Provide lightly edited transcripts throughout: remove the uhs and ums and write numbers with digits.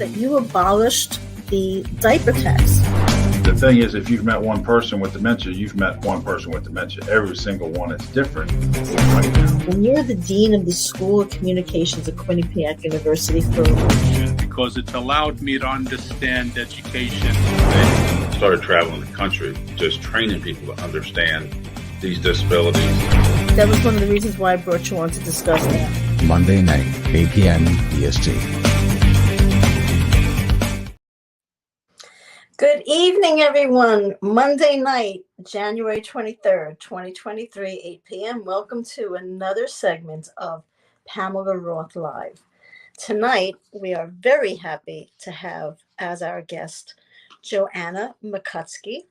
that you abolished the diaper tax. The thing is, if you've met one person with dementia, you've met one person with dementia. Every single one is different. And you're the dean of the School of Communications at Quinnipiac University because it's allowed me to understand education. I started traveling the country, just training people to understand these disabilities. That was one of the reasons why I brought you on to discuss that. Monday night, 8 p.m. EST. Good evening, everyone. Monday night, January 23rd, 2023, 8 p.m. Welcome to another segment of Pamela Roth Live. Tonight, we are very happy to have as our guest Joanna Mikucki.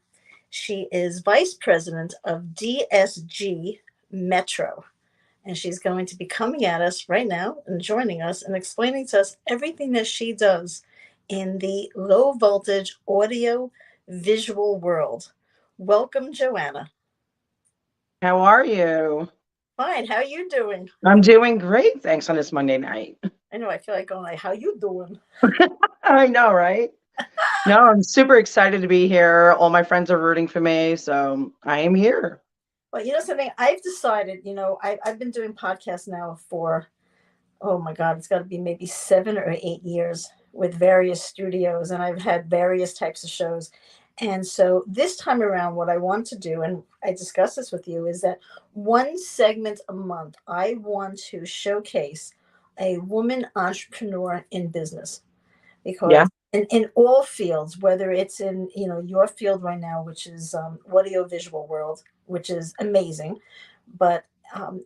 She is Vice President of DSG Metro, and she's going to be coming at us right now and joining us and explaining to us everything that she does in the low voltage audio visual world. Welcome, Joanna. How are you? Fine. How are you doing? I'm doing great. Thanks on this Monday night. I know. I feel like going like, how you doing? I know, right? No, I'm super excited to be here. All my friends are rooting for me, so I am here. Well, you know something? I've decided, I've been doing podcasts now for, oh my God, it's got to be maybe 7 or 8 years with various studios, and I've had various types of shows. And so this time around, what I want to do, and I discussed this with you, is that one segment a month, I want to showcase a woman entrepreneur in business. Because in all fields, whether it's in, your field right now, which is audio visual world, which is amazing, but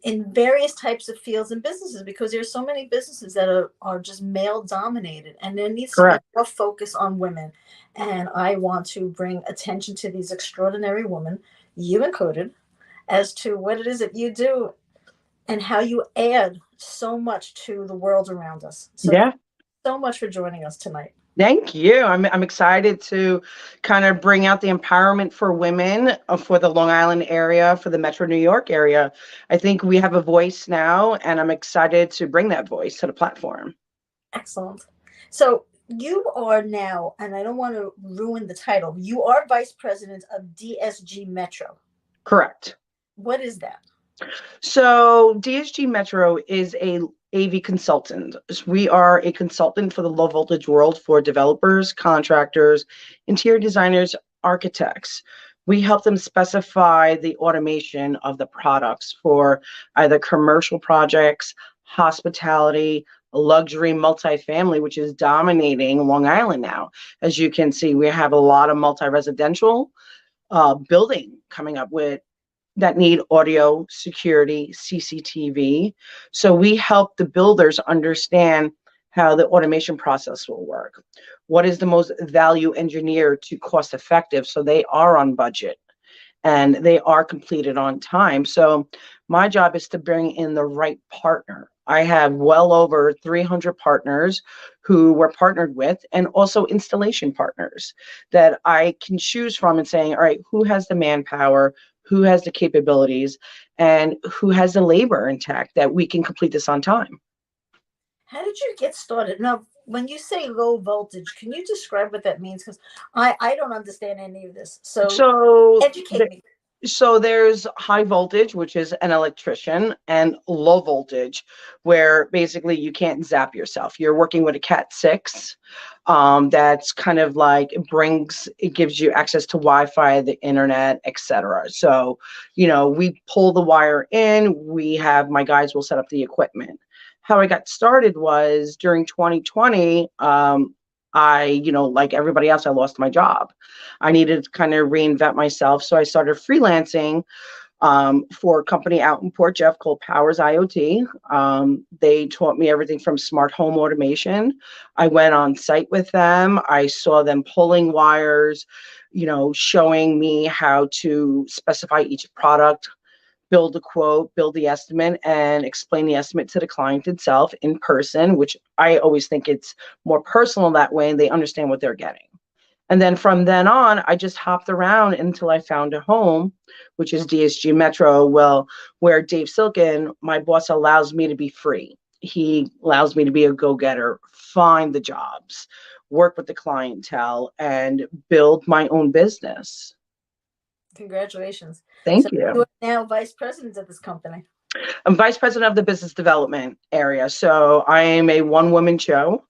in various types of fields and businesses, because there's so many businesses that are just male dominated, and there needs to be more focus on women. And I want to bring attention to these extraordinary women, you included, as to what it is that you do and how you add so much to the world around us. So much for joining us tonight. Thank you. I'm excited to kind of bring out the empowerment for women for the Long Island area, for the Metro New York area. I think we have a voice now, and I'm excited to bring that voice to the platform. Excellent. So you are now, and I don't want to ruin the title, you are Vice President of DSG Metro. Correct. What is that? So DSG Metro is a AV consultant. We are a consultant for the low voltage world for developers, contractors, interior designers, architects. We help them specify the automation of the products for either commercial projects, hospitality, luxury, multifamily, which is dominating Long Island now. As you can see, we have a lot of multi-residential building coming up with that need audio, security, CCTV. So we help the builders understand how the automation process will work. What is the most value engineered to cost effective, so they are on budget and they are completed on time. So my job is to bring in the right partner. I have well over 300 partners who we're partnered with, and also installation partners that I can choose from and saying, all right, who has the manpower, who has the capabilities, and who has the labor intact that we can complete this on time. How did you get started? Now, when you say low voltage, can you describe what that means? Because I don't understand any of this. So educate me. So there's high voltage, which is an electrician, and low voltage, where basically you can't zap yourself. You're working with a Cat 6. That's kind of like it gives you access to Wi-Fi, the internet, etc. So, we pull the wire in, my guys will set up the equipment. How I got started was during 2020, like everybody else, I lost my job. I needed to kind of reinvent myself. So I started freelancing for a company out in Port Jeff called Powers IoT. They taught me everything from smart home automation. I went on site with them. I saw them pulling wires, showing me how to specify each product, build a quote, build the estimate, and explain the estimate to the client itself in person, which I always think it's more personal that way, and they understand what they're getting. And then from then on, I just hopped around until I found a home, which is DSG Metro, where Dave Silken, my boss, allows me to be free. He allows me to be a go-getter, find the jobs, work with the clientele, and build my own business. Congratulations. Thank So you. you're now vice president of this company. I'm vice president of the business development area. So I am a one-woman show.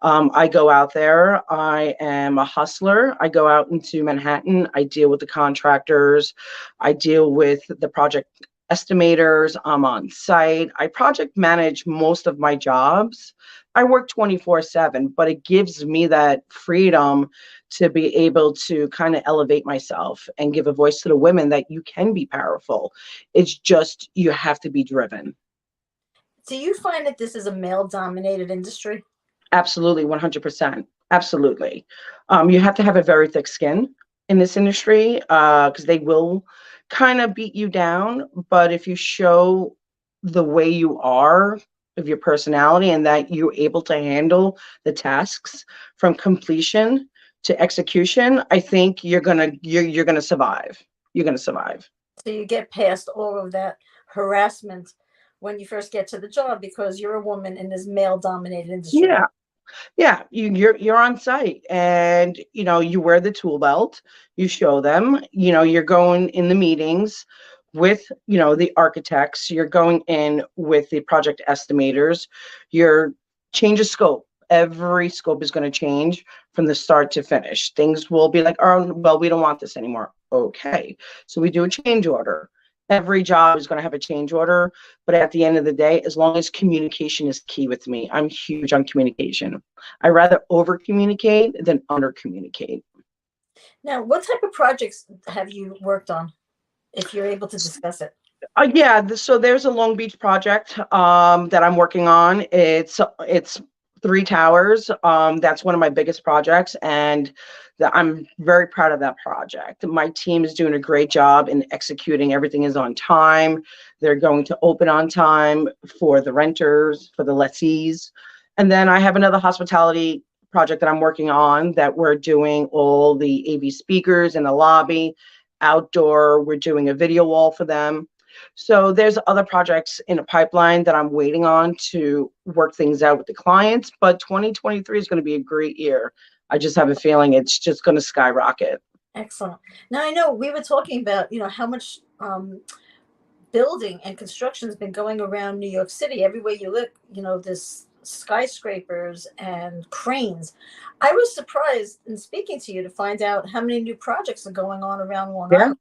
I go out there. I am a hustler. I go out into Manhattan. I deal with the contractors. I deal with the project estimators. I'm on site. I project manage most of my jobs. I work 24/7, but it gives me that freedom to be able to kind of elevate myself and give a voice to the women that you can be powerful. It's just you have to be driven. Do you find that this is a male-dominated industry? Absolutely, 100%. Absolutely. You have to have a very thick skin in this industry because they will kind of beat you down. But if you show the way you are, of your personality, and that you're able to handle the tasks from completion to execution, I think you're gonna survive. You're gonna survive. So you get past all of that harassment when you first get to the job because you're a woman in this male-dominated industry. Yeah. Yeah, you're on site, and you wear the tool belt. You show them. You're going in the meetings with the architects. You're going in with the project estimators. You're change of scope. Every scope is going to change from the start to finish. Things will be like, oh well, we don't want this anymore. Okay, so we do a change order. Every job is going to have a change order, but at the end of the day, as long as communication is key with me, I'm huge on communication. I rather over communicate than under communicate. Now, what type of projects have you worked on, if you're able to discuss it? Yeah, so there's a Long Beach project that I'm working on. It's 3 towers. That's one of my biggest projects, and I'm very proud of that project. My team is doing a great job in executing. Everything is on time. They're going to open on time for the renters, for the lessees. And then I have another hospitality project that I'm working on that we're doing all the AV speakers in the lobby, outdoor. We're doing a video wall for them. So there's other projects in a pipeline that I'm waiting on to work things out with the clients, but 2023 is going to be a great year. I just have a feeling it's just going to skyrocket. Excellent. Now, I know we were talking about, how much building and construction has been going around New York City. Everywhere you look, this skyscrapers and cranes. I was surprised in speaking to you to find out how many new projects are going on around Long Island.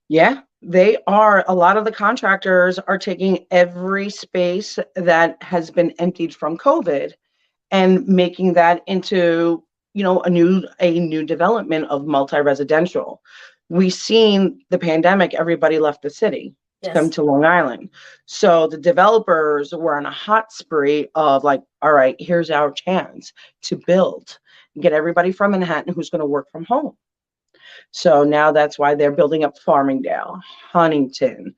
Yeah, they are. A lot of the contractors are taking every space that has been emptied from COVID and making that into, a new development of multi-residential. We've seen the pandemic, everybody left the city to come to Long Island. So the developers were on a hot spree of like, all right, here's our chance to build and get everybody from Manhattan who's going to work from home. So now that's why they're building up Farmingdale, Huntington.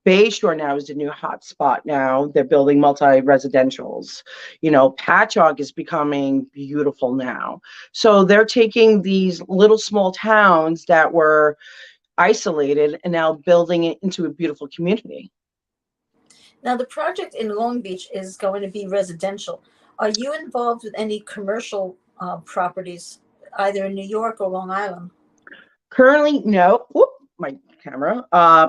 Bayshore now is the new hot spot now. They're building multi-residentials. Patchogue is becoming beautiful now. So they're taking these little small towns that were isolated and now building it into a beautiful community. Now, the project in Long Beach is going to be residential. Are you involved with any commercial properties, either in New York or Long Island? Currently, no. Whoop, my camera.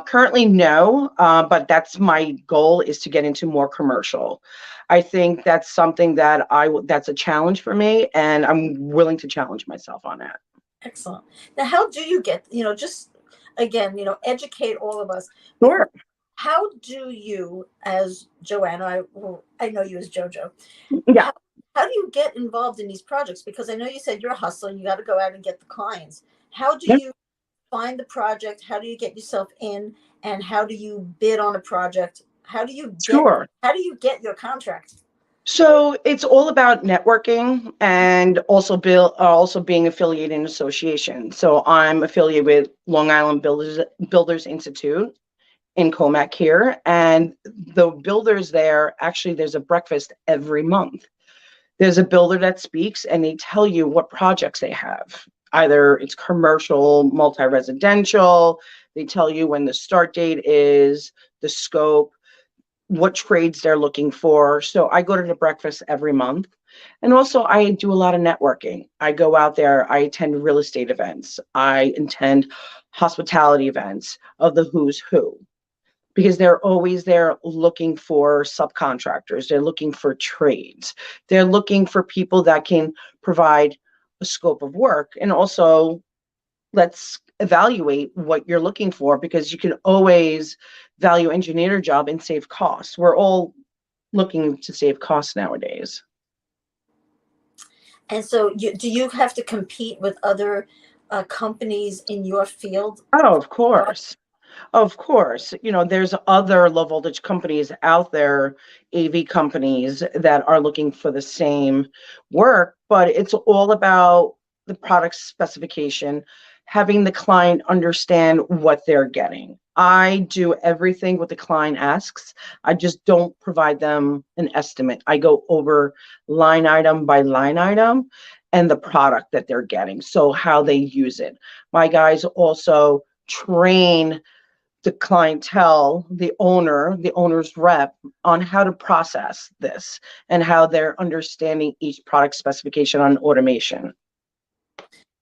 Currently, no. But that's my goal, is to get into more commercial. I think that's something that that's a challenge for me, and I'm willing to challenge myself on that. Excellent. Now, how do you get, just again, educate all of us. Sure. How do you, as Joanna, I know you as JoJo. Yeah. How do you get involved in these projects? Because I know you said you're a hustler and you got to go out and get the clients. How do you find the project? How do you get yourself in? And how do you bid on a project? How do you get your contract? So it's all about networking and also being affiliated in association. So I'm affiliated with Long Island Builders Institute in Comac here, and the builders there, actually there's a breakfast every month. There's a builder that speaks and they tell you what projects they have. Either it's commercial, multi-residential. They tell you when the start date is, the scope, what trades they're looking for. So I go to the breakfast every month And also, I do a lot of networking. I go out there, I attend real estate events, I attend hospitality events of the who's who, because they're always there looking for subcontractors. They're looking for trades. They're looking for people that can provide a scope of work. And also, let's evaluate what you're looking for, because you can always value engineer a job and save costs. We're all looking to save costs nowadays. And so, do you have to compete with other companies in your field? Oh, of course. Of course. There's other low voltage companies out there, AV companies that are looking for the same work, but it's all about the product specification, having the client understand what they're getting. I do everything what the client asks. I just don't provide them an estimate. I go over line item by line item and the product that they're getting, so how they use it. My guys also train the clientele, the owner's rep, on how to process this and how they're understanding each product specification on automation.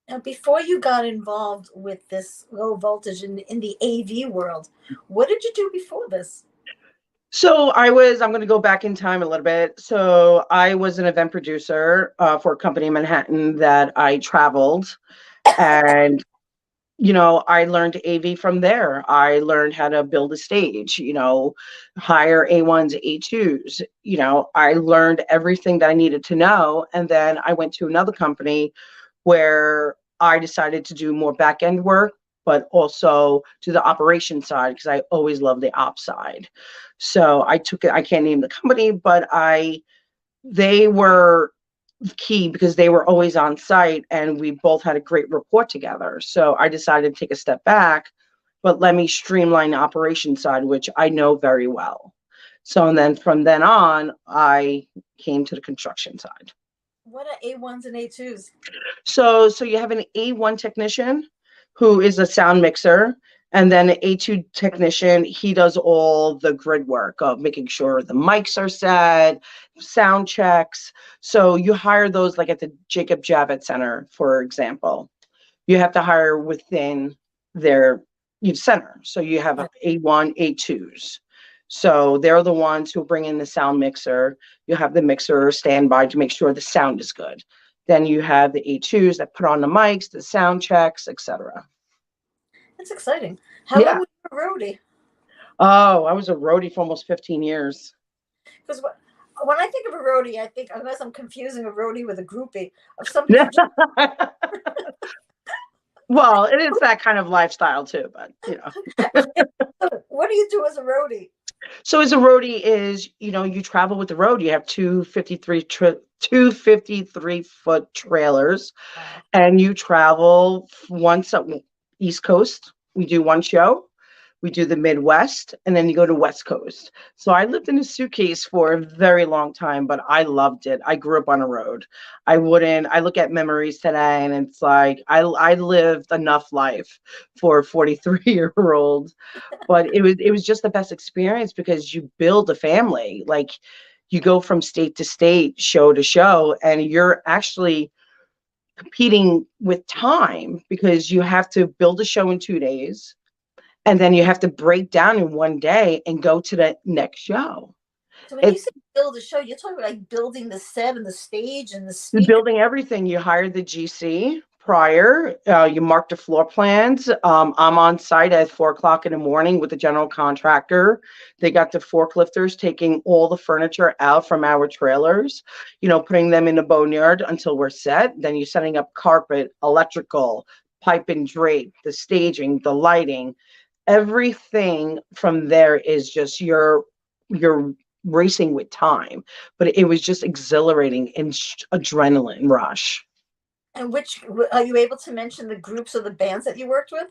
Now, before you got involved with this low voltage in the AV world, what did you do before this? So I'm going to go back in time a little bit. So I was an event producer for a company in Manhattan that I traveled, and I learned AV from there. I learned how to build a stage, hire A1s, A2s. I learned everything that I needed to know. And then I went to another company where I decided to do more back end work, but also to the operation side, because I always loved the ops side. So I took it. I can't name the company, but they were key because they were always on site and we both had a great rapport together. So I decided to take a step back, but let me streamline the operation side, which I know very well. So, and then from then on, I came to the construction side. What are A1s and A2s? So you have an A1 technician who is a sound mixer, and then an A2 technician, he does all the grid work of making sure the mics are set, sound checks. So you hire those like at the Jacob Javits Center, for example. You have to hire within their center. So you have A1, A2s. So they're the ones who bring in the sound mixer. You have the mixer standby to make sure the sound is good. Then you have the A2s that put on the mics, the sound checks, etc. That's exciting. How long were you a roadie? Oh, I was a roadie for almost 15 years. Because when I think of a roadie, I think, unless I'm confusing a roadie with a groupie, of something. Well, it is that kind of lifestyle too, but What do you do as a roadie? So as a roadie is, you travel with the road. You have two 53-foot trailers, and you travel once at East Coast. We do one show. We do the Midwest, and then you go to West Coast. So I lived in a suitcase for a very long time, but I loved it. I grew up on a road. I look at memories today, and it's like, I lived enough life for a 43-year-old, but it was just the best experience because you build a family. Like, you go from state to state, show to show, and you're actually competing with time because you have to build a show in 2 days. And then you have to break down in 1 day and go to the next show. So when you say build a show, you're talking about like building the set and the stage and the speaker. Building everything. You hire the GC prior. You mark the floor plans. I'm on site at 4:00 in the morning with the general contractor. They got the forklifters taking all the furniture out from our trailers, putting them in the boneyard until we're set. Then you're setting up carpet, electrical, pipe and drape, the staging, the lighting. Everything from there is just you're racing with time, but it was just exhilarating and adrenaline rush. And which are you able to mention the groups or the bands that you worked with?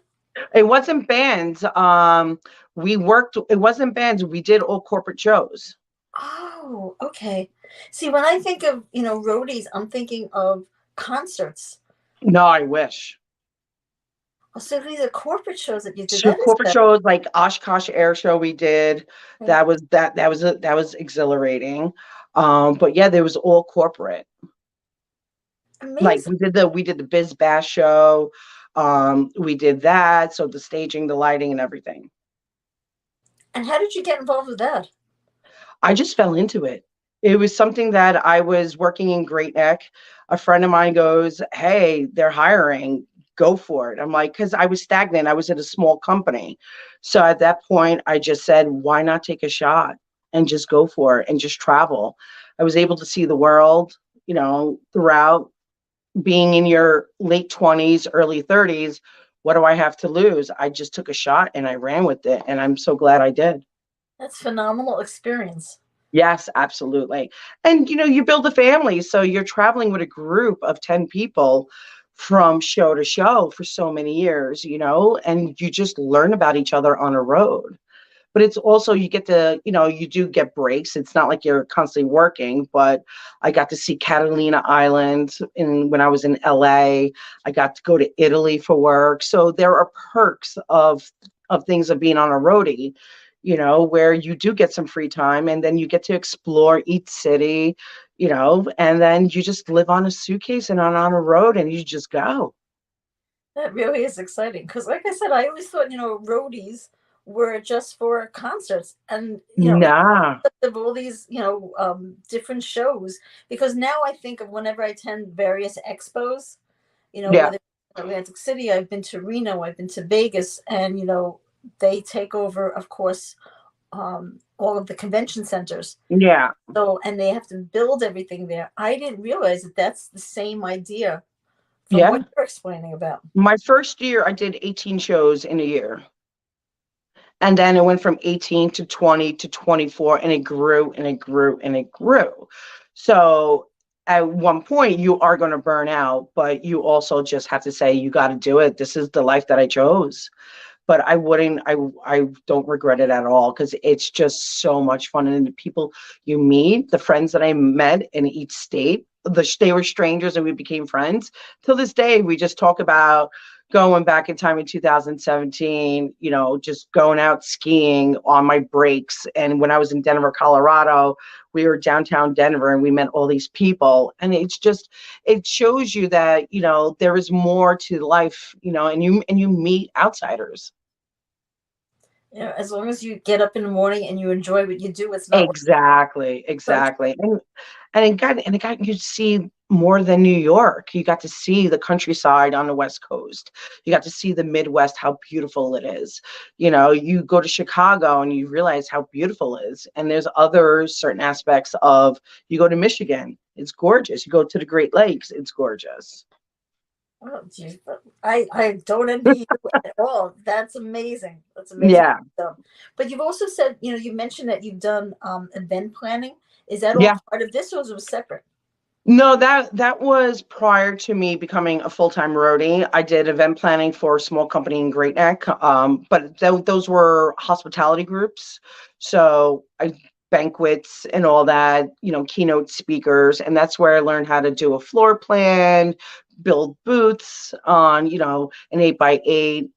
It wasn't bands. It wasn't bands. We did all corporate shows. Oh, okay. See, when I think of, roadies, I'm thinking of concerts. No, I wish. Oh, so these are corporate shows that you did. So corporate shows like Oshkosh Air Show we did. That was exhilarating. But yeah, there was all corporate. Like Amazing. we did the Biz Bash show. We did that. So the staging, the lighting, and everything. And how did you get involved with that? I just fell into it. It was something that I was working in Great Neck. A friend of mine goes, "Hey, they're hiring. Go for it." I'm like, because I was stagnant. I was at a small company. So at that point, I just said, why not take a shot and just go for it and just travel? I was able to see the world, throughout being in your late 20s, early 30s. What do I have to lose? I just took a shot and I ran with it. And I'm so glad I did. That's phenomenal experience. Yes, absolutely. And you build a family. So you're traveling with a group of 10 people from show to show for so many years, and you just learn about each other on a road. But it's also, you get to, you do get breaks. It's not like you're constantly working, but I got to see Catalina Island when I was in LA. I got to go to Italy for work. So there are perks of things of being on a roadie, where you do get some free time and then you get to explore each city, and then you just live on a suitcase and on a road and you just go. That really is exciting because, like I said, I always thought, roadies were just for concerts and, Nah. of all these, different shows. Because now I think of whenever I attend various expos, Yeah. whether it's Atlantic City, I've been to Reno, I've been to Vegas, and, they take over, of course, all of the convention centers. Yeah. So, and they have to build everything there. I didn't realize that that's the same idea from Yeah. what you're explaining about. My first year, I did 18 shows in a year. And then it went from 18 to 20 to 24, and it grew and it grew and it grew. So at one point, you are going to burn out, but you also just have to say, you got to do it. This is the life that I chose. But I don't regret it at all because it's just so much fun. And the people you meet, the friends that I met in each state, they were strangers and we became friends. Till this day, we just talk about going back in time in 2017, just going out skiing on my breaks. And when I was in Denver, Colorado, we were downtown Denver and we met all these people. And it shows you that, there is more to life, and you meet outsiders. As long as you get up in the morning and you enjoy what you do, it's not Exactly. so. And it got you to see more than New York. You got to see the countryside on the West Coast. You got to see the Midwest, how beautiful it is. You go to Chicago and you realize how beautiful it is. And there's other certain aspects of, you go to Michigan, it's gorgeous. You go to the Great Lakes, it's gorgeous. Oh, geez, I don't envy you at all. That's amazing. That's amazing. Yeah. But you've also said, you mentioned that you've done event planning. Is that all Yeah. part of this, or is it separate? No, that was prior to me becoming a full-time roadie. I did event planning for a small company in Great Neck, but those were hospitality groups. So banquets and all that, keynote speakers, and that's where I learned how to do a floor plan, build booths on, an 8x8,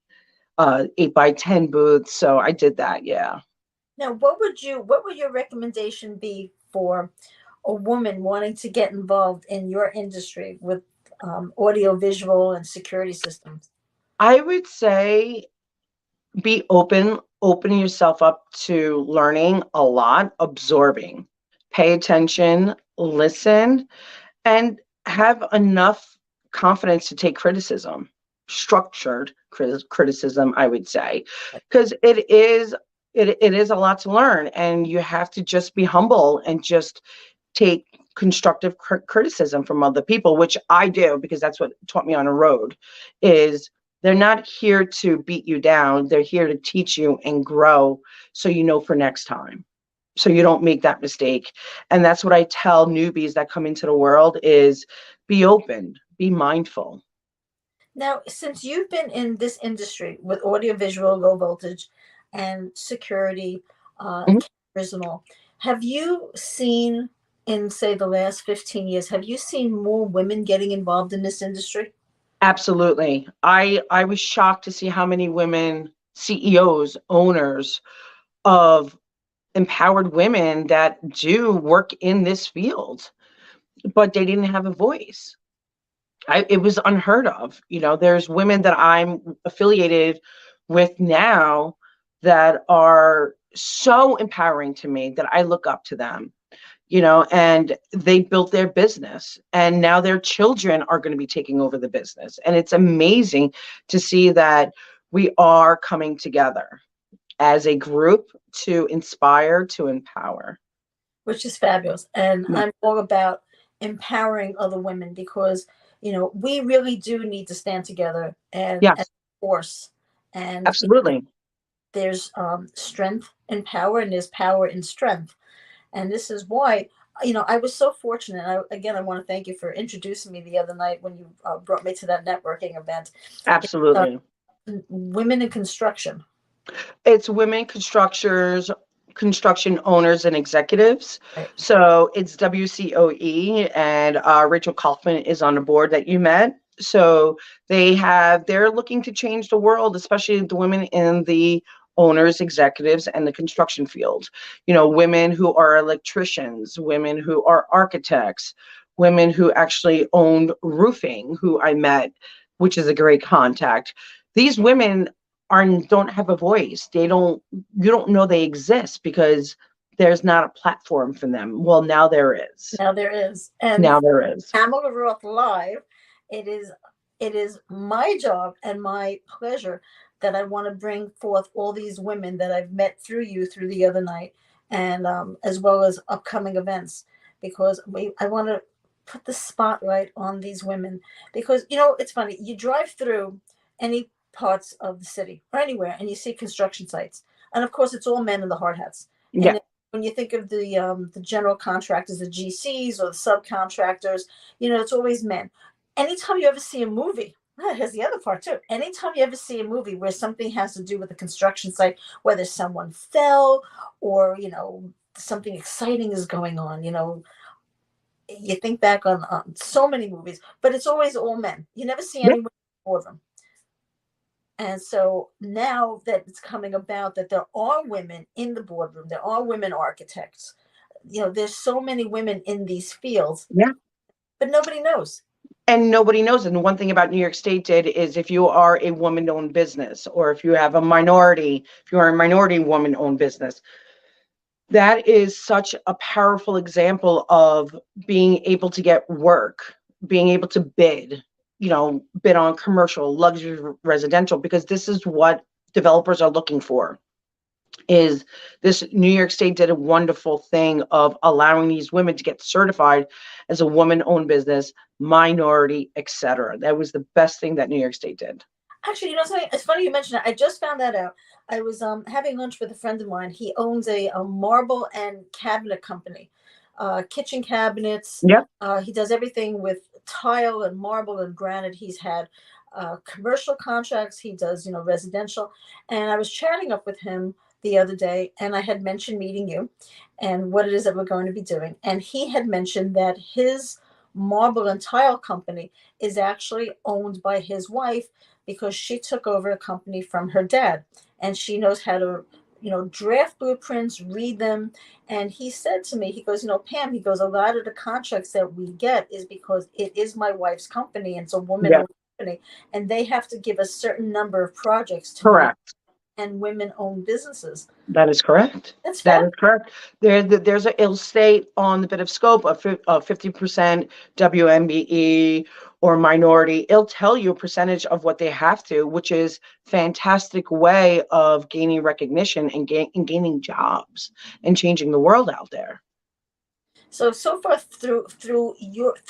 8x10 booths. So I did that, yeah. Now, what would your recommendation be for a woman wanting to get involved in your industry with audio, visual, and security systems? I would say be open yourself up to learning a lot, absorbing, pay attention, listen, and have enough confidence to take criticism, structured criticism, I would say, because it is a lot to learn, and you have to just be humble and just take constructive criticism from other people, which I do because that's what taught me on a road. Is they're not here to beat you down. They're here to teach you and grow so for next time. So you don't make that mistake. And that's what I tell newbies that come into the world is be open, be mindful. Now, since you've been in this industry with audiovisual, low voltage, and security, Mhm. cameras and all, have you seen in, say, the last 15 years, have you seen more women getting involved in this industry? Absolutely. I was shocked to see how many women, CEOs, owners of empowered women that do work in this field, but they didn't have a voice. It was unheard of. There's women that I'm affiliated with now that are so empowering to me that I look up to them, and they built their business and now their children are going to be taking over the business. And it's amazing to see that we are coming together as a group to inspire, to empower. Which is fabulous. And Yeah. I'm all about empowering other women because, we really do need to stand together and Yes, force. And absolutely. there's strength in power, and there's power in strength. And this is why, I was so fortunate. I want to thank you for introducing me the other night when you brought me to that networking event. Uh, Absolutely. Women in construction. It's women constructors, construction owners, and executives. Right. So it's WCOE, and Rachel Kaufman is on the board that you met. So they're looking to change the world, especially the women in the owners, executives, and the construction field. Women who are electricians, women who are architects, women who actually owned roofing, who I met, which is a great contact. These women don't have a voice. You don't know they exist because there's not a platform for them. Well, now there is. Now there is. And Now there is. Pamela Roth Live, it is my job and my pleasure that I want to bring forth all these women that I've met through you through the other night, and as well as upcoming events, because I want to put the spotlight on these women. Because it's funny, you drive through any parts of the city or anywhere and you see construction sites, and of course it's all men in the hard hats. Yeah. And when you think of the general contractors, the GCs or the subcontractors, it's always men. Anytime you ever see a movie, here's the other part too. Anytime you ever see a movie where something has to do with a construction site, whether someone fell or something exciting is going on, you think back on so many movies, but it's always all men. You never see Yeah. anyone for them. And so now that it's coming about that there are women in the boardroom, there are women architects, there's so many women in these fields, Yeah. but nobody knows. And nobody knows. And one thing about New York State did is if you are a woman-owned business, or if you are a minority woman-owned business, that is such a powerful example of being able to get work, being able to bid on commercial, luxury, residential, because this is what developers are looking for. Is this New York State did a wonderful thing of allowing these women to get certified as a woman-owned business, minority, etc. That was the best thing that New York State did. Actually, something? It's funny you mentioned that. I just found that out. I was having lunch with a friend of mine. He owns a marble and cabinet company, kitchen cabinets. Yeah. He does everything with tile and marble and granite. He's had commercial contracts. He does, residential. And I was chatting up with him the other day, and I had mentioned meeting you and what it is that we're going to be doing. And he had mentioned that his marble and tile company is actually owned by his wife because she took over a company from her dad, and she knows how to draft blueprints, read them. And he said to me, he goes, Pam, he goes, a lot of the contracts that we get is because it is my wife's company and it's a woman-owned company, and they have to give a certain number of projects to Correct. and women-owned businesses. That is correct. That is correct. It'll state on the bit of scope of 50% WMBE or minority. It'll tell you a percentage of what they have to, which is fantastic way of gaining recognition and gaining jobs and changing the world out there. So far through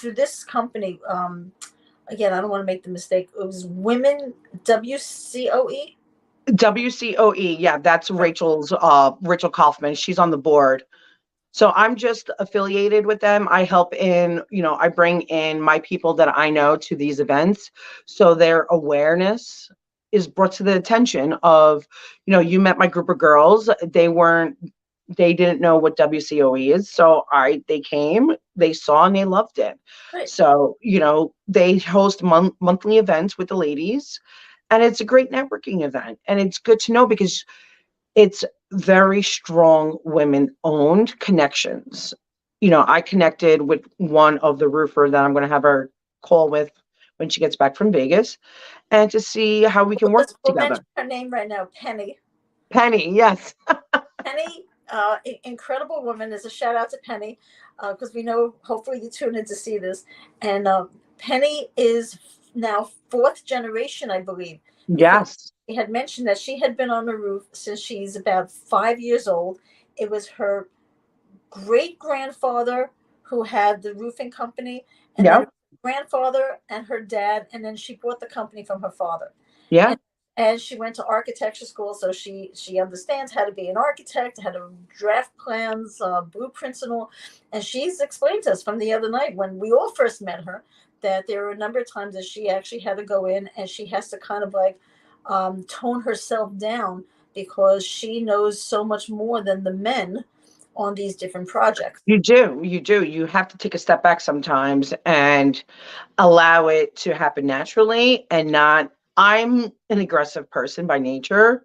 this company, again, I don't want to make the mistake. It was women WCOE. WCOE, yeah, that's Rachel Kaufman. She's on the board. So I'm just affiliated with them. I help I bring in my people that I know to these events. So their awareness is brought to the attention of, you met my group of girls. They didn't know what WCOE is. So they came, they saw, and they loved it. Right. So, they host monthly events with the ladies. And it's a great networking event. And it's good to know because it's very strong women-owned connections. I connected with one of the roofer that I'm going to have our call with when she gets back from Vegas, and to see how we can work We'll together. mention her name right now, Penny. Penny, yes. Penny, incredible woman. There's a shout out to Penny because we know hopefully you tune in to see this. And Penny is now fourth generation, I believe. Yes. She had mentioned that she had been on the roof since she's about 5 years old. It was her great grandfather who had the roofing company, and then Yeah. her grandfather and her dad, and then she bought the company from her father. Yeah. And she went to architecture school, so she understands how to be an architect, how to draft plans, blueprints, and all. And she's explained to us from the other night when we all first met her that there were a number of times that she actually had to go in and she has to kind of like tone herself down because she knows so much more than the men on these different projects. You do. You do. You have to take a step back sometimes and allow it to happen naturally and not. I'm an aggressive person by nature.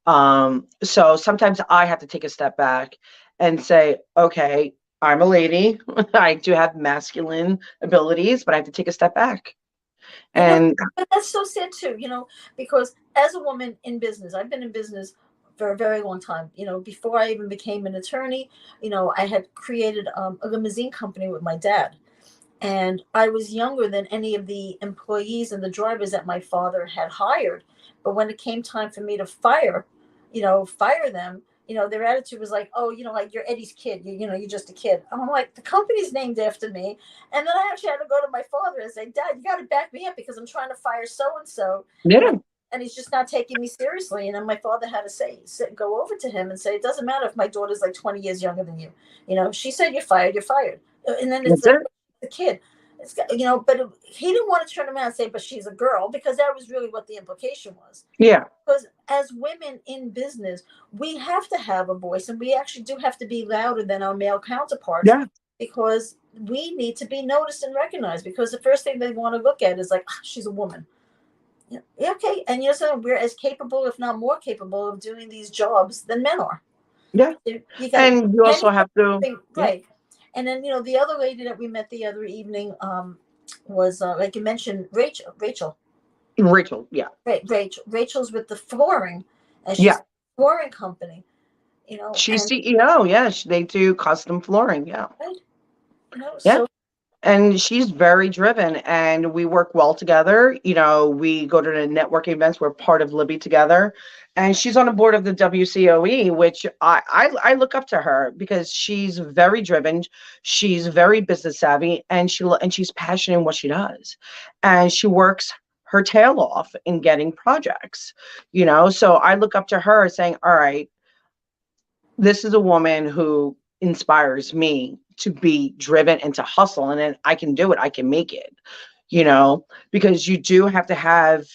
So sometimes I have to take a step back and say, okay, I'm a lady. I do have masculine abilities, but I have to take a step back. And but that's so sad too, because as a woman in business, I've been in business for a very long time. Before I even became an attorney, I had created a limousine company with my dad. And I was younger than any of the employees and the drivers that my father had hired. But when it came time for me to fire them, their attitude was like, oh, like you're Eddie's kid. You're just a kid. I'm like, the company's named after me. And then I actually had to go to my father and say, Dad, you got to back me up because I'm trying to fire so-and-so. yeah, And he's just not taking me seriously. And then my father had to go over to him and say, it doesn't matter if my daughter's like 20 years younger than you. She said, you're fired, you're fired. And then it's that's it. the kid. But he didn't want to turn around and say, but she's a girl, because that was really what the implication was. Yeah. Because as women in business, we have to have a voice, and we actually do have to be louder than our male counterparts. Yeah. Because we need to be noticed and recognized, because the first thing they want to look at is like, she's a woman. Yeah, okay. And so we're as capable, if not more capable, of doing these jobs than men are. Yeah. And you also have to. Right. Yeah. And then, the other lady that we met the other evening was, like you mentioned, Rachel. Yeah. Right. Rachel's with the flooring, and she's a flooring company, She's CEO. Yeah. They do custom flooring. Yeah. Right. Yeah. So. And she's very driven, and we work well together. We go to the networking events. We're part of Libby together, and she's on the board of the WCOE, which I look up to her because she's very driven. She's very business savvy, and she's passionate in what she does, and she works her tail off in getting projects. So I look up to her saying, all right, this is a woman who inspires me to be driven and to hustle, and then I can do it. I can make it, because you do have to have,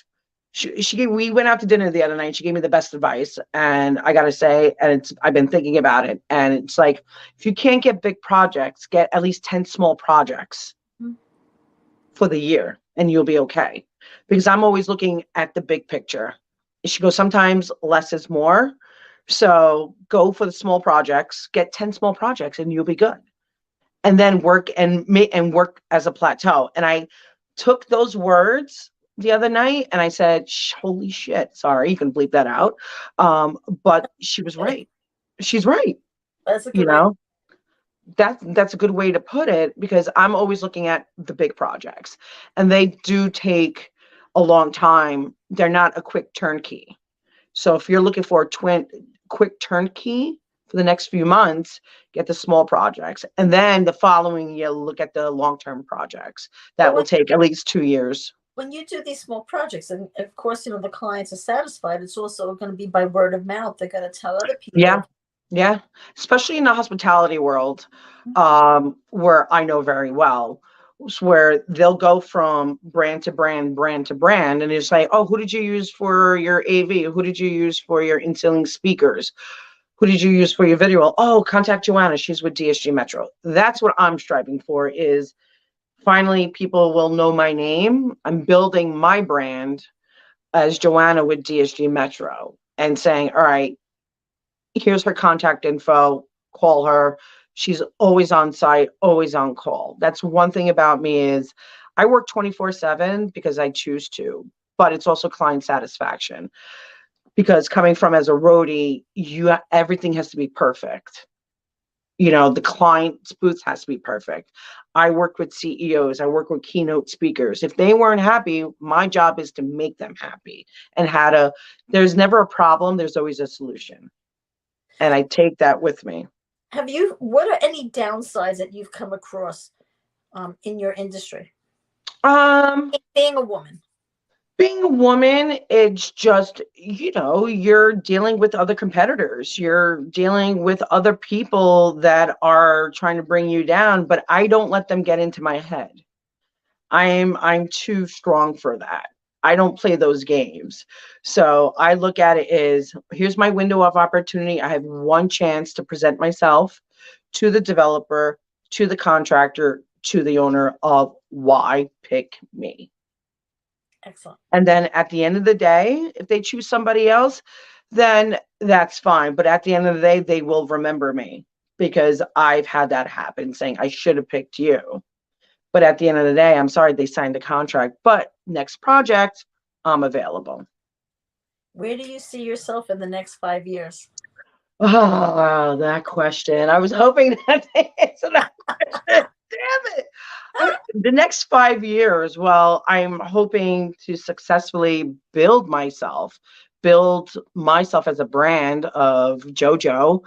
we went out to dinner the other night. She gave me the best advice, and I got to say, and I've been thinking about it. And it's like, if you can't get big projects, get at least 10 small projects for the year and you'll be okay. Because I'm always looking at the big picture. She goes, sometimes less is more. So go for the small projects, get 10 small projects and you'll be good. And then work and work as a plateau. And I took those words the other night and I said, holy shit, sorry, you can bleep that out. But she was right. She's right. That's a good That's a good way to put it, because I'm always looking at the big projects, and they do take a long time. They're not a quick turnkey. So if you're looking for a quick turnkey for the next few months, get the small projects. And then the following year, look at the long-term projects. That will take at least 2 years. When you do these small projects, and of course, the clients are satisfied, it's also going to be by word of mouth. They're going to tell other people. Yeah. Especially in the hospitality world, where I know very well, where they'll go from brand to brand, and it's like, oh, who did you use for your AV? Who did you use for your in-ceiling speakers? Who did you use for your video? Oh, contact Joanna. She's with DSG Metro. That's what I'm striving for, is finally people will know my name. I'm building my brand as Joanna with DSG Metro and saying, all right, here's her contact info, call her. She's always on site, always on call. That's one thing about me, is I work 24/7 because I choose to, but it's also client satisfaction, because coming from as a roadie, everything has to be perfect. The client's booth has to be perfect. I work with CEOs, I work with keynote speakers. If they weren't happy, my job is to make them happy, and there's never a problem, there's always a solution. And I take that with me. What are any downsides that you've come across in your industry? Being a woman. Being a woman, it's just, you're dealing with other competitors. You're dealing with other people that are trying to bring you down, but I don't let them get into my head. I'm too strong for that. I don't play those games. So I look at it as, here's my window of opportunity. I have one chance to present myself to the developer, to the contractor, to the owner of why pick me. Excellent. And then at the end of the day, if they choose somebody else, then that's fine. But at the end of the day, they will remember me, because I've had that happen, saying I should have picked you. But at the end of the day, I'm sorry, they signed the contract. But next project, I'm available. Where do you see yourself in the next 5 years? Oh, that question. I was hoping that they answer that question. Damn it. The next 5 years, well, I'm hoping to successfully build myself as a brand of JoJo,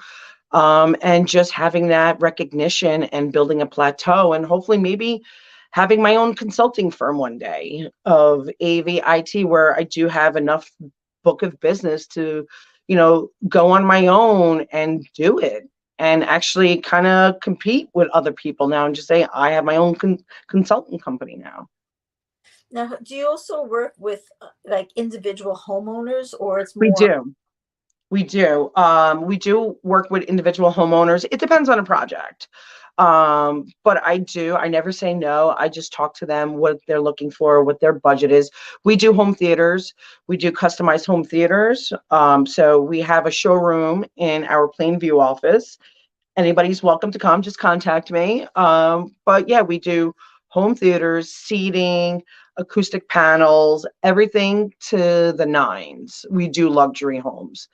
and just having that recognition and building a plateau, and hopefully maybe having my own consulting firm one day of AV IT, where I do have enough book of business to, go on my own and do it, and actually kind of compete with other people now, and just say I have my own consulting company now. Now, do you also work with like individual homeowners, or it's more? We do. We do work with individual homeowners. It depends on a project. But I never say no. I just talk to them what they're looking for, what their budget is. We do home theaters. We do customized home theaters. So we have a showroom in our Plainview office. Anybody's welcome to come, just contact me. But yeah, we do home theaters, seating, acoustic panels, everything to the nines. We do luxury homes.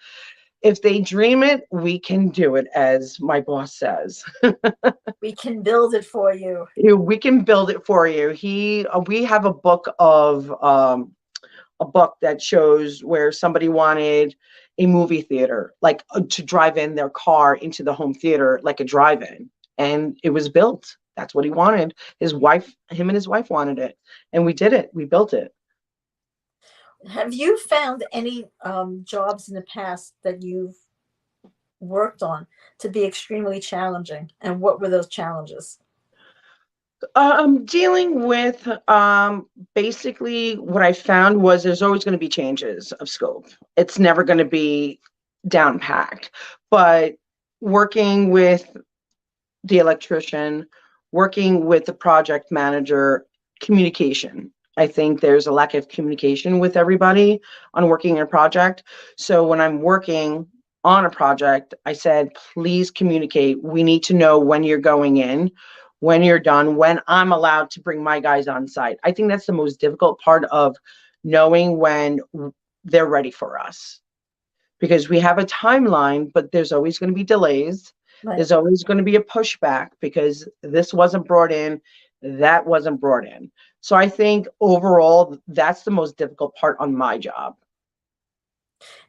If they dream it, we can do it, as my boss says. We can build it for you. We can build it for you. We have a book that shows where somebody wanted a movie theater, like to drive in their car into the home theater, like a drive-in, and it was built. That's what he wanted. Him and his wife wanted it, and we did it. We built it. Have you found any jobs in the past that you've worked on to be extremely challenging, and what were those challenges? Dealing with basically what I found was there's always going to be changes of scope. It's never going to be down packed. But working with the electrician, working with the project manager, communication. I think there's a lack of communication with everybody on working in a project. So when I'm working on a project, I said, please communicate. We need to know when you're going in, when you're done, when I'm allowed to bring my guys on site. I think that's the most difficult part of knowing when they're ready for us, because we have a timeline, but there's always going to be delays. Right. There's always going to be a pushback because this wasn't brought in, that wasn't brought in. So I think overall, that's the most difficult part on my job.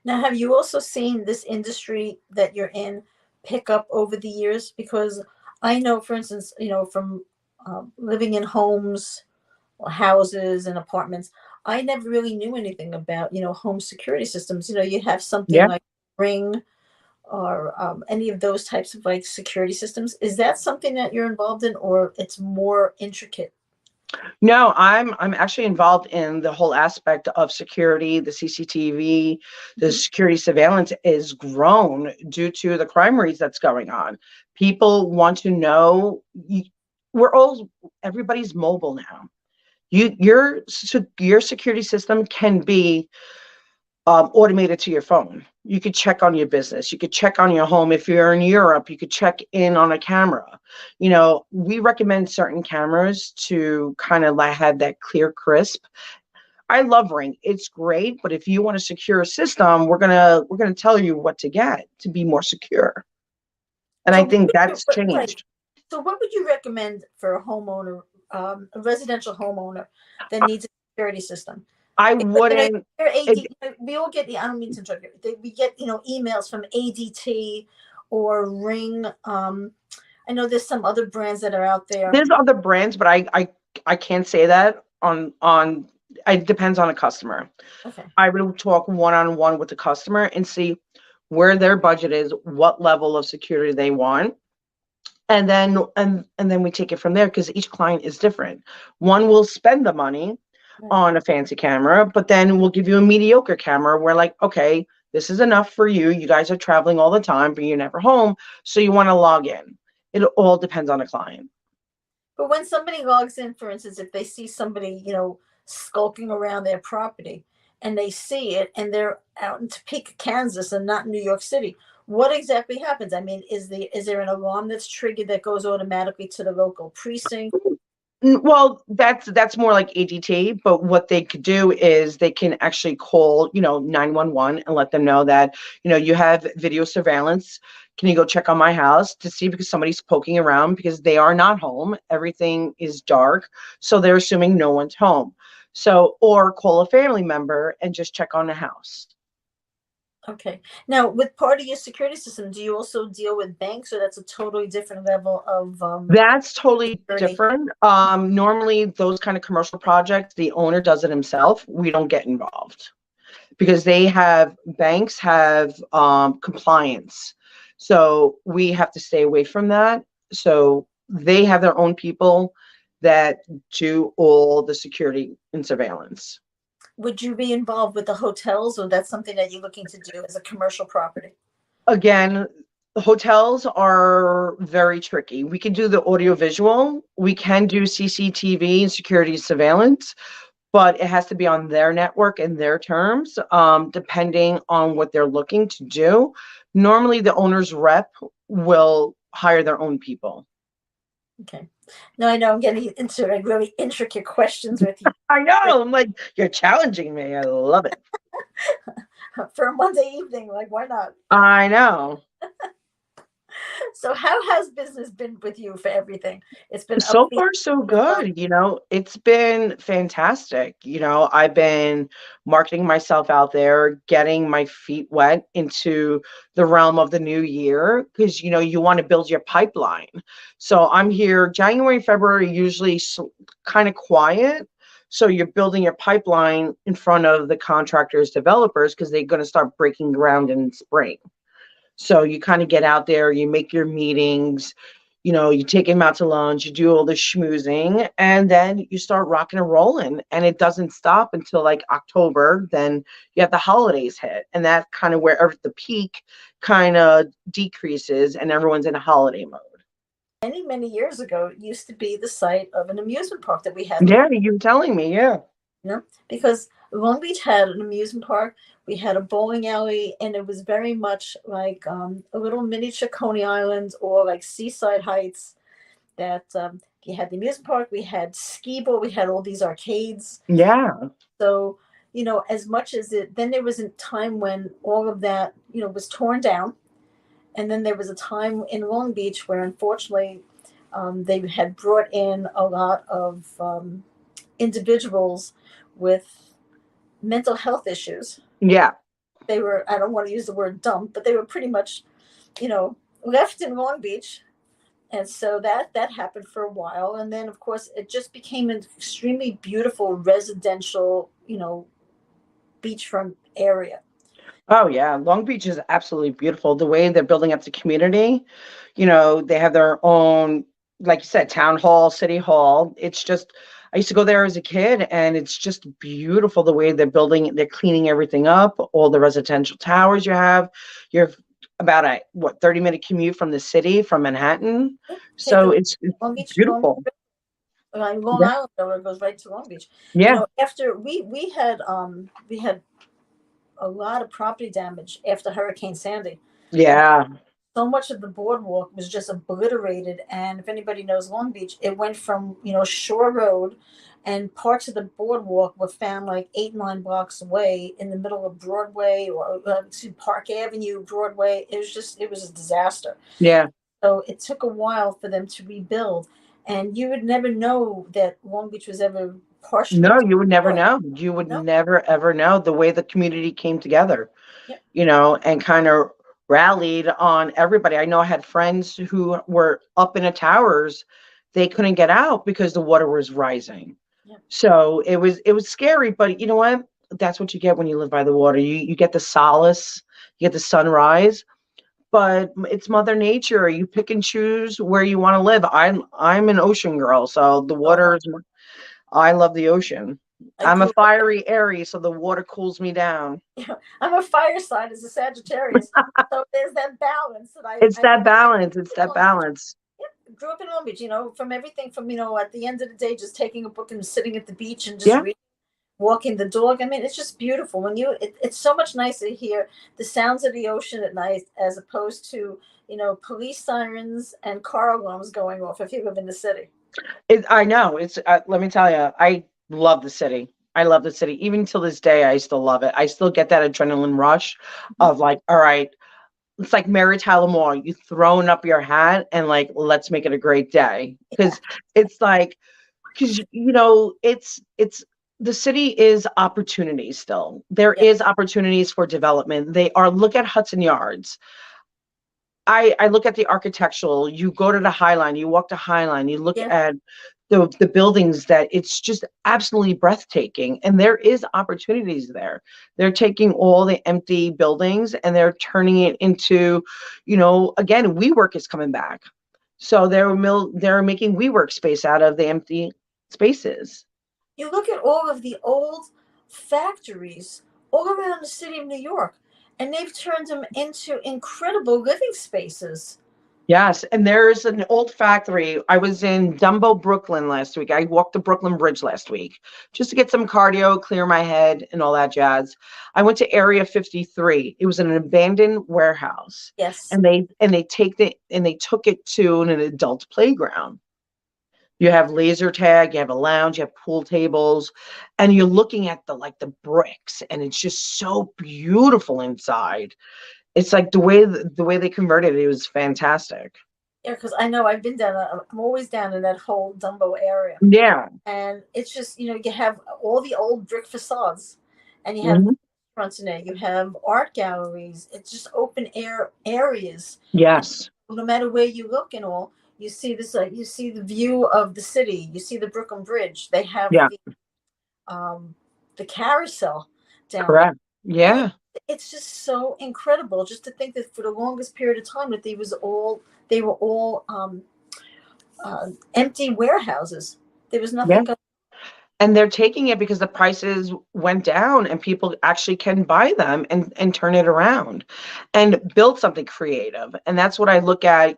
Now, have you also seen this industry that you're in pick up over the years? Because I know, for instance, from living in homes or houses and apartments, I never really knew anything about, home security systems. You have something like Ring or any of those types of like security systems. Is that something that you're involved in, or it's more intricate? No, I'm actually involved in the whole aspect of security. The CCTV, the security surveillance is grown due to the crime rates that's going on. People want to know. Everybody's mobile now. Your security system can be automated to your phone. You could check on your business. You could check on your home. If you're in Europe, you could check in on a camera. You know, we recommend certain cameras to kind of like have that clear, crisp. I love Ring. It's great, but if you want a secure system, we're gonna tell you what to get to be more secure. And So I what think would you, that's right. changed. So what would you recommend for a homeowner, a residential homeowner that needs a security system? I Because wouldn't. we all get the, I don't mean to interrupt you. We get, emails from ADT or Ring. I know there's some other brands that are out there. There's other brands, but I can't say that on. It depends on a customer. Okay. I would talk one-on-one with the customer and see where their budget is, what level of security they want. And then we take it from there because each client is different. One will spend the money on a fancy camera, but then we'll give you a mediocre camera. We're like, okay, this is enough for you. You guys are traveling all the time, but you're never home. So you want to log in. It all depends on the client. But when somebody logs in, for instance, if they see somebody, skulking around their property and they see it and they're out in Topeka, Kansas and not New York City, what exactly happens? I mean, is there an alarm that's triggered that goes automatically to the local precinct? Well, that's more like ADT, but what they could do is they can actually call, 911 and let them know that, you have video surveillance. Can you go check on my house to see because somebody's poking around because they are not home. Everything is dark. So they're assuming no one's home. So, or call a family member and just check on the house. Okay. Now, with part of your security system, do you also deal with banks, or that's a totally different level of That's totally security? different. Normally those kind of commercial projects, the owner does it himself. We don't get involved because banks have compliance. So we have to stay away from that. So they have their own people that do all the security and surveillance. Would you be involved with the hotels, or that's something that you're looking to do as a commercial property? Again, hotels are very tricky. We can do the audiovisual, we can do CCTV and security surveillance, but it has to be on their network and their terms, depending on what they're looking to do. Normally, the owner's rep will hire their own people. Okay. Now I know I'm getting into like really intricate questions with you. I know. I'm like, you're challenging me. I love it. For a Monday evening, like, why not? I know. So how has business been with you for everything? It's been So upbeat. far, so good. It's been fantastic. I've been marketing myself out there, getting my feet wet into the realm of the new year because, you want to build your pipeline. So I'm here January, February, usually kind of quiet. So you're building your pipeline in front of the contractors, developers, because they're going to start breaking ground in spring. So you kind of get out there, you make your meetings, you take them out to lunch, you do all the schmoozing, and then you start rocking and rolling. And it doesn't stop until like October. Then you have the holidays hit, and that's kind of where the peak kind of decreases and everyone's in a holiday mode. Many, many years ago, it used to be the site of an amusement park that we had. Yeah, you're telling me, yeah. Because Long Beach had an amusement park. We had a bowling alley, and it was very much like a little miniature Coney Island or like Seaside Heights. That you had the amusement park, we had skee ball, we had all these arcades. Yeah. So, as much as then there was a time when all of that, was torn down. And then there was a time in Long Beach where, unfortunately, they had brought in a lot of individuals with mental health issues. Yeah. They were, I don't want to use the word dumb, but they were pretty much, left in Long Beach. And so that happened for a while. And then, of course, it just became an extremely beautiful residential, beachfront area. Oh, yeah. Long Beach is absolutely beautiful. The way they're building up the community, they have their own, like you said, town hall, city hall. It's just, I used to go there as a kid, and it's just beautiful the way they're building, they're cleaning everything up, all the residential towers you have. You're about a 30-minute commute from the city, from Manhattan. So it's Long Beach, beautiful. Long Island, though, it goes right to Long Beach. Yeah. After we had a lot of property damage after Hurricane Sandy. Yeah. So much of the boardwalk was just obliterated. And if anybody knows Long Beach, it went from, Shore Road, and parts of the boardwalk were found like 8, 9 blocks away in the middle of Broadway, or Park Avenue, Broadway. It was a disaster. Yeah. So it took a while for them to rebuild. And you would never know that Long Beach was ever partially. No, you would never destroyed. know. You would No. never, ever know the way the community came together, Yep. And kind of rallied on everybody. I know I had friends who were up in the towers. They couldn't get out because the water was rising. Yep. So it was scary, but you know what? That's what you get when you live by the water. You get the solace, you get the sunrise, but it's Mother Nature. You pick and choose where you want to live. I'm an ocean girl, so the water is. I love the ocean. I'm a fiery Aries, so the water cools me down. I'm a fire sign as a Sagittarius, so there's that balance that It's that balance. It's that balance. Yep, grew up in Long Beach. From everything from at the end of the day, just taking a book and sitting at the beach and just reading, walking the dog. I mean, it's just beautiful. It's so much nicer to hear the sounds of the ocean at night as opposed to police sirens and car alarms going off if you live in the city. I know. It's let me tell you, I love the city. I love the city. Even till this day, I still love it. I still get that adrenaline rush of like, all right, it's like Mary Tyler Moore. You throwing up your hat and like, let's make it a great day. Because it's like, because it's the city is opportunity still. There is opportunities for development. Look at Hudson Yards. I look at the architectural. You go to the High Line, you walk to High Line, you look at the buildings, that it's just absolutely breathtaking. And there is opportunities there. They're taking all the empty buildings and they're turning it into, again, WeWork is coming back. So they're making WeWork space out of the empty spaces. You look at all of the old factories all around the city of New York, and they've turned them into incredible living spaces. Yes, and there's an old factory. I was in Dumbo, Brooklyn last week. I walked the Brooklyn Bridge last week just to get some cardio, clear my head, and all that jazz. I went to Area 53. It was an abandoned warehouse. Yes. And they took it to an adult playground. You have laser tag, you have a lounge, you have pool tables, and you're looking at the bricks, and it's just so beautiful inside. It's like the way they converted it was fantastic. Yeah, because I know I've been down. I'm always down in that whole Dumbo area. Yeah, and it's just you have all the old brick facades, and you have restaurants in there. You have art galleries. It's just open air areas. Yes. No matter where you look and all, you see this. You see the view of the city. You see the Brooklyn Bridge. They have the carousel down. Correct. There. Yeah. It's just so incredible just to think that for the longest period of time that they were all empty warehouses. There was nothing going. And they're taking it because the prices went down and people actually can buy them and turn it around and build something creative. And that's what I look at,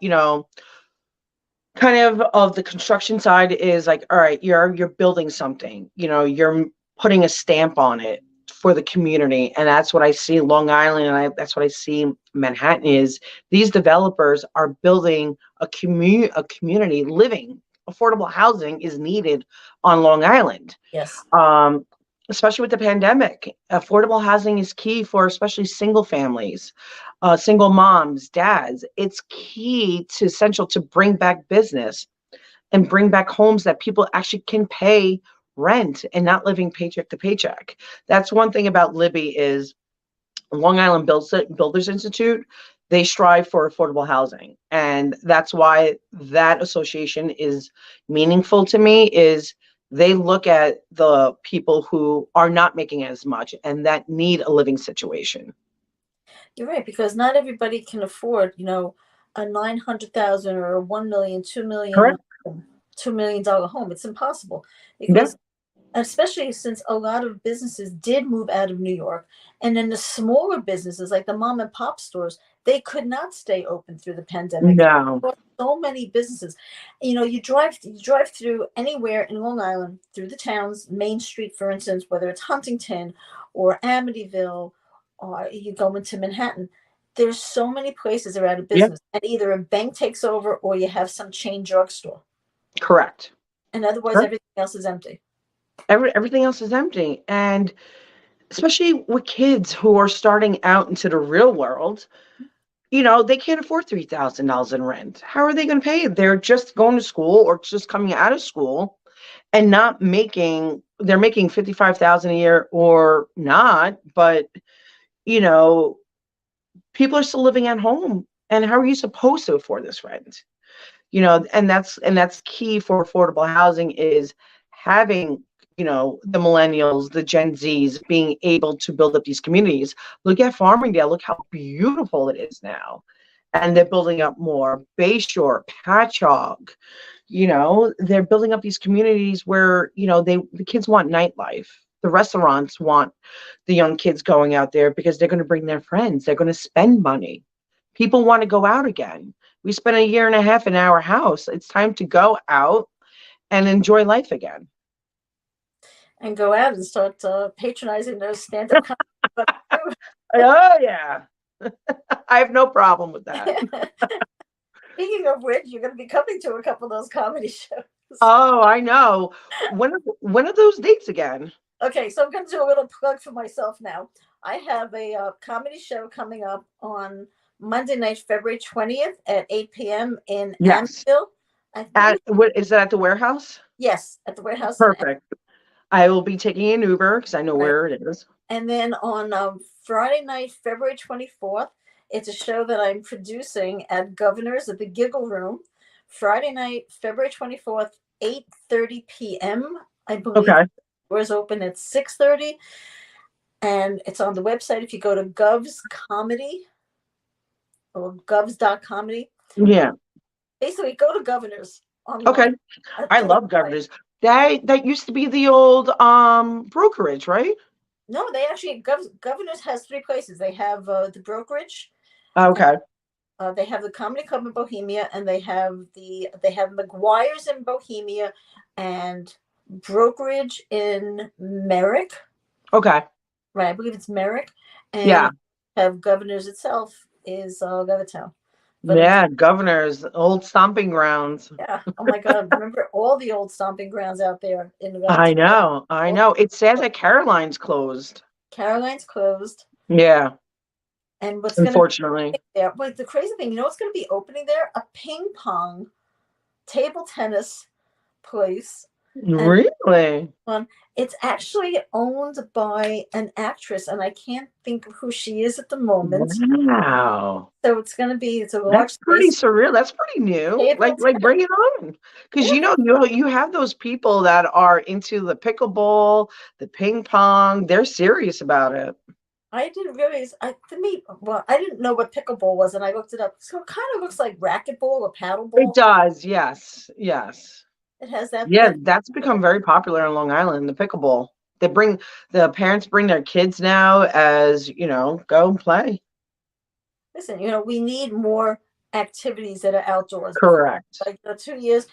kind of the construction side is like, all right, you're building something, you're putting a stamp on it for the community. And that's what I see Long Island, and that's what I see Manhattan is these developers are building a community living. Affordable housing is needed on Long Island. Yes. Especially with the pandemic, affordable housing is key for especially single families, single moms, dads. It's key to essential to bring back business and bring back homes that people actually can pay rent and not living paycheck to paycheck. That's one thing about Libby is Long Island Builders Institute. They strive for affordable housing. And that's why that association is meaningful to me is they look at the people who are not making as much and that need a living situation. You're right, because not everybody can afford, a 900,000 or a 1 million, 2 million, Correct. $2 million home. It's impossible because especially since a lot of businesses did move out of New York, and then the smaller businesses like the mom and pop stores, they could not stay open through the pandemic. No. So many businesses, you drive through anywhere in Long Island, through the towns, Main Street, for instance, whether it's Huntington or Amityville, or you go into Manhattan. There's so many places that are out of Yeah, business, and either a bank takes over or you have some chain drugstore. correct. And otherwise, Correct. everything else is empty. Everything else is empty. And especially with kids who are starting out into the real world, they can't afford $3,000 in rent. How are they going to pay it? They're just going to school or just coming out of school and not making, they're making 55,000 a year or not, but you know, people are still living at home. And how are you supposed to afford this rent? And that's key for affordable housing is having, the millennials, the Gen Zs being able to build up these communities. Look at Farmingdale, look how beautiful it is now. And they're building up more. Bayshore, Patchogue, they're building up these communities where, the kids want nightlife. The restaurants want the young kids going out there because they're going to bring their friends. They're going to spend money. People want to go out again. We spent a year and a half in our house. It's time to go out and enjoy life again. And go out and start patronizing those stand-up comedy. Oh, yeah. I have no problem with that. Speaking of which, you're going to be coming to a couple of those comedy shows. Oh, I know. When are those dates again? Okay, so I'm going to do a little plug for myself now. I have a comedy show coming up on Monday night, February 20th at 8 p.m. in Yes. Amityville. Is that at the warehouse? Yes, at the warehouse. Perfect. I will be taking an Uber because I know where it is. And then on Friday night, February 24th, it's a show that I'm producing at Governor's at the Giggle Room. Friday night, February 24th, 8:30 p.m. I believe. Okay. Doors open at 6:30. And it's on the website. If you go to Gov's Comedy or govs.comedy. Yeah. Basically, go to Governor's online. Okay. I love Governor's. That used to be the old brokerage, right? No, they actually Governor's has 3 places. They have the brokerage. Okay. They have the Comedy Club in Bohemia, and they have McGuire's in Bohemia, and brokerage in Merrick. Okay. Right, I believe it's Merrick. And Yeah. Have Governor's itself is Levittown. Yeah, Governor's old stomping grounds. Yeah. Oh my God! Remember all the old stomping grounds out there in Levittown. I know. It's sad that Caroline's closed. Caroline's closed. Yeah. And what's unfortunately going to be there? But the crazy thing, what's going to be opening there? A ping pong, table tennis place. Really? It's actually owned by an actress, and I can't think of who she is at the moment. Wow. So it's a large. That's pretty surreal. That's pretty new. Like bring it on. Because you have those people that are into the pickleball, the ping pong. They're serious about it. I didn't realize. I didn't know what pickleball was, and I looked it up. So it kind of looks like racquetball or paddleball. It does. Yes. It has that. Yeah, that's become very popular in Long Island, the pickleball. The parents bring their kids now as, go and play. Listen, we need more activities that are outdoors. Correct. Like 2 years,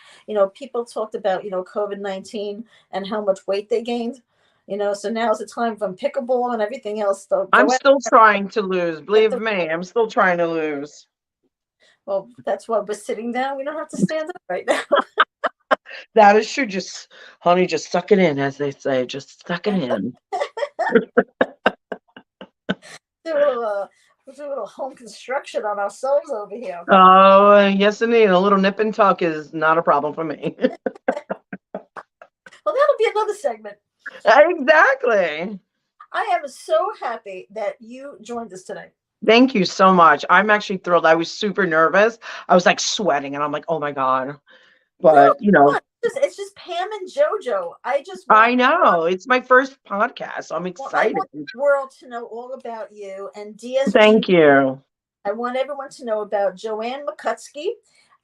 people talked about, COVID-19 and how much weight they gained. So now is the time from pickleball and everything else. I'm still trying to lose. Believe me, I'm still trying to lose. Well, that's why we're sitting down. We don't have to stand up right now. That is true. Honey, just suck it in, as they say. Just suck it in. Do a little home construction on ourselves over here. Oh, yes, indeed. A little nip and tuck is not a problem for me. Well, that'll be another segment. Exactly. I am so happy that you joined us today. Thank you so much. I'm actually thrilled. I was super nervous. I was like sweating, and I'm like, oh my God. But it's just Pam and JoJo. I know it's my first podcast. So I'm excited. I want the world to know all about you and DSG. Thank you. I want everyone to know about Joanna Mikucki,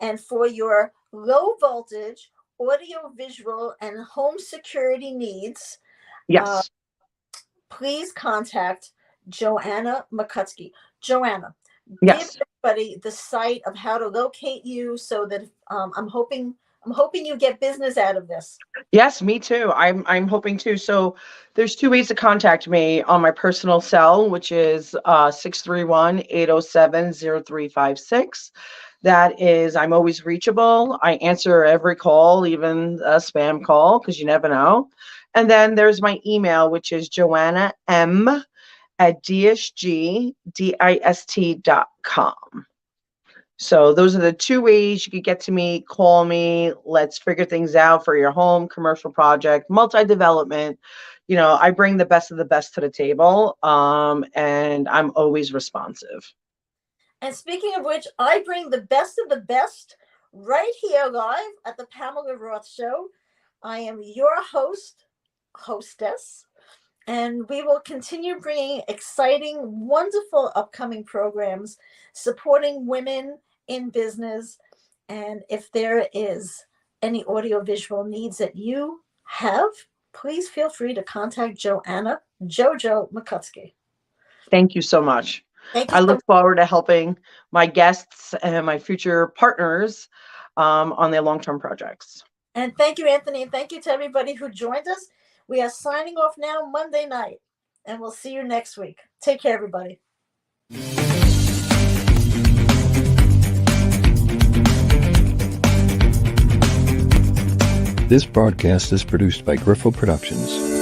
and for your low voltage audio, visual, and home security needs. Yes. Please contact Joanna Mikucki. Joanna, yes. Give everybody the site of how to locate you, so that I'm hoping I'm hoping you get business out of this. Yes, me too. I'm hoping to. So there's two ways to contact me on my personal cell, which is 631-807-0356. That is, I'm always reachable. I answer every call, even a spam call, because you never know. And then there's my email, which is Joanna M at dsgdist.com. So those are the two ways you could get to me. Call me. Let's figure things out for your home, commercial project, multi-development. You know, I bring the best of the best to the table, and I'm always responsive. And speaking of which, I bring the best of the best right here live at the Pamela Roth Show. I am your hostess, and we will continue bringing exciting, wonderful upcoming programs supporting women in business. And if there is any audiovisual needs that you have, please feel free to contact Joanna Mikucki. Thank you so much. Thank you. I look forward to helping my guests and my future partners on their long-term projects. And thank you, Anthony. And thank you to everybody who joined us. We are signing off now Monday night, and we'll see you next week. Take care, everybody. This broadcast is produced by Griffo Productions.